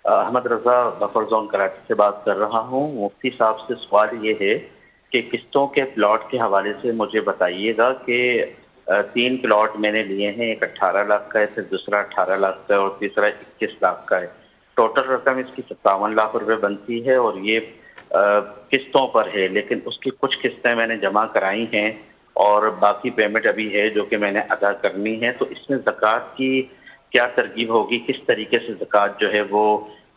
Ahmad Raza buffer zone Karachi سے بات کر رہا ہوں۔ مفتی صاحب سے سوال یہ ہے کہ قسطوں کے پلاٹ کے حوالے سے مجھے بتائیے گا کہ 3 پلاٹ میں نے لیے ہیں، ایک 18 لاکھ کا ہے، پھر دوسرا 18 لاکھ کا ہے اور تیسرا 21 لاکھ کا ہے۔ ٹوٹل رقم اس کی 57 لاکھ روپے بنتی ہے اور یہ قسطوں پر ہے، لیکن اس کی کچھ قسطیں میں نے جمع کرائی ہیں اور باقی پیمنٹ ابھی ہے جو کہ میں نے ادا کرنی ہے۔ تو اس میں زکوٰۃ کی کیا ترغیب ہوگی، کس طریقے سے زکوٰۃ جو ہے وہ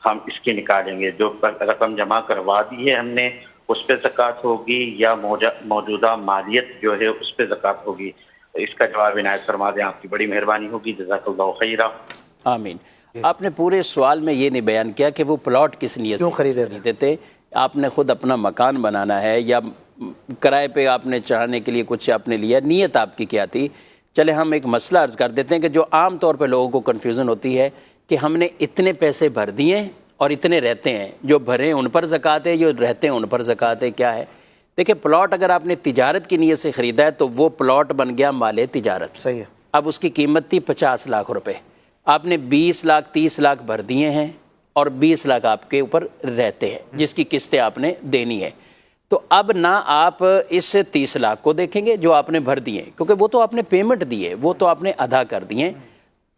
ہم اس کی نکالیں گے؟ جو رقم جمع کروا دی ہے ہم نے اس پہ زکوٰۃ ہوگی یا موجودہ مالیت جو ہے اس پہ زکوٰۃ ہوگی؟ اس کا جواب عنایت فرما دیں، آپ کی بڑی مہربانی ہوگی، جزاک اللہ خیرہ۔ آمین۔ آپ نے پورے سوال میں یہ نہیں بیان کیا کہ وہ پلاٹ کس نیت سے خریدے تھے۔ آپ نے خود اپنا مکان بنانا ہے یا کرائے پہ آپ نے چڑھانے کے لیے کچھ آپ نے لیا، نیت آپ کی کیا تھی؟ چلے ہم ایک مسئلہ عرض کر دیتے ہیں کہ جو عام طور پہ لوگوں کو کنفیوژن ہوتی ہے کہ ہم نے اتنے پیسے بھر دیے اور اتنے رہتے ہیں، جو بھرے ان پر زکوٰۃ ہے، جو رہتے ہیں ان پر زکوٰۃ ہے، کیا ہے؟ دیکھیں، پلاٹ اگر آپ نے تجارت کی نیت سے خریدا ہے تو وہ پلاٹ بن گیا مال تجارت۔ صحیح ہے۔ اب اس کی قیمت تھی 50 لاکھ روپے، آپ نے 20 لاکھ 30 لاکھ بھر دیے ہیں اور 20 لاکھ آپ کے اوپر رہتے ہیں جس کی قسطیں آپ نے دینی ہے۔ تو اب نہ آپ اس 30 لاکھ کو دیکھیں گے جو آپ نے بھر دیے، کیونکہ وہ تو آپ نے پیمنٹ دی ہے، وہ تو آپ نے ادا کر دیے۔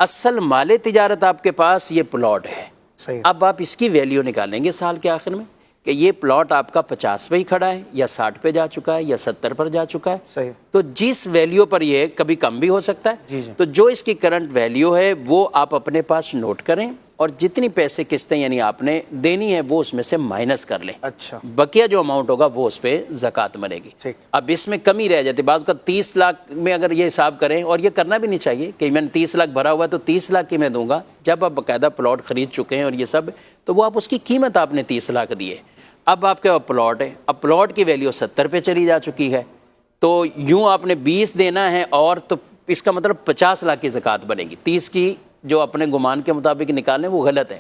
اصل مال تجارت آپ کے پاس یہ پلاٹ ہے۔ اب آپ اس کی ویلیو نکالیں گے سال کے آخر میں کہ یہ پلاٹ آپ کا 50 پہ ہی کھڑا ہے یا 60 پہ جا چکا ہے یا 70 پر جا چکا ہے۔ صحیح۔ تو جس ویلیو پر یہ کبھی کم بھی ہو سکتا ہے، تو جو اس کی کرنٹ ویلیو ہے وہ آپ اپنے پاس نوٹ کریں اور جتنی پیسے قسطیں یعنی آپ نے دینی ہے وہ اس میں سے مائنس کر لیں۔ اچھا، بقیہ جو اماؤنٹ ہوگا وہ اس پہ زکوٰۃ بنے گی۔ اب اس میں کمی رہ جاتی ہے، بعض کا 30 لاکھ میں اگر یہ حساب کریں، اور یہ کرنا بھی نہیں چاہیے کہ میں نے 30 لاکھ بھرا ہوا ہے تو 30 لاکھ کی میں دوں گا۔ جب آپ باقاعدہ پلاٹ خرید چکے ہیں اور یہ سب، تو وہ آپ اس کی قیمت آپ نے 30 لاکھ دی ہے، اب آپ کے پلاٹ ہے، اب پلاٹ کی ویلیو 70 پہ چلی جا چکی ہے، تو یوں آپ نے 20 دینا ہے اور تو اس کا مطلب 50 لاکھ کی زکوٰۃ بنے گی۔ 30 کی جو اپنے گمان کے مطابق نکالیں وہ غلط ہے۔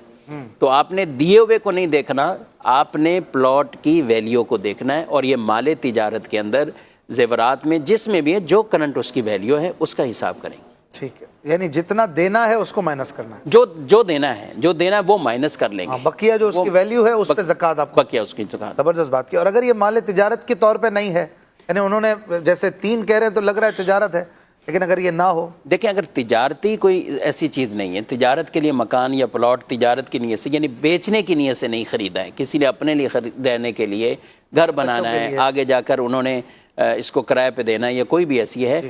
تو آپ نے دیے ہوئے کو نہیں دیکھنا، آپ نے پلاٹ کی ویلیو کو دیکھنا ہے، اور یہ مال تجارت کے اندر زیورات میں جس میں بھی ہے جو کرنٹ اس کی ویلیو ہے اس کا حساب کریں۔ ٹھیک ہے، یعنی جتنا دینا ہے اس کو مائنس کرنا ہے، جو دینا ہے وہ مائنس کر لیں گے، بقیہ جو اس کی ویلیو ہے اس پہ زکوٰۃ آپ کو۔ بقیہ اس کی زکوٰۃ۔ زبردست بات کی۔ اور اگر یہ مال تجارت کے طور پہ نہیں ہے، یعنی انہوں نے جیسے 3 کہہ رہے ہیں تو لگ رہا ہے تجارت ہے، لیکن اگر یہ نہ ہو؟ دیکھیں، اگر تجارتی کوئی ایسی چیز نہیں ہے، تجارت کے لیے مکان یا پلاٹ تجارت کی نیت سے یعنی بیچنے کی نیت سے نہیں خریدا ہے، کسی نے اپنے لیے رہنے کے لیے گھر بنانا ہے، آگے جا کر انہوں نے اس کو کرائے پہ دینا ہے یا کوئی بھی ایسی ہے،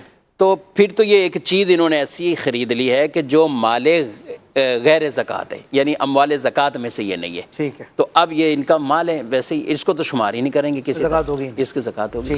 تو پھر تو یہ ایک چیز انہوں نے ایسی خرید لی ہے کہ جو مال غیر زکوٰۃ ہے، یعنی اموال زکوٰۃ میں سے یہ نہیں ہے۔ ٹھیک ہے، تو اب یہ ان کا مال ہے، ویسے ہی اس کو تو شمار ہی نہیں کریں گے، کسی زکوٰۃ ہوگی، اس کی زکوٰۃ ہوگی۔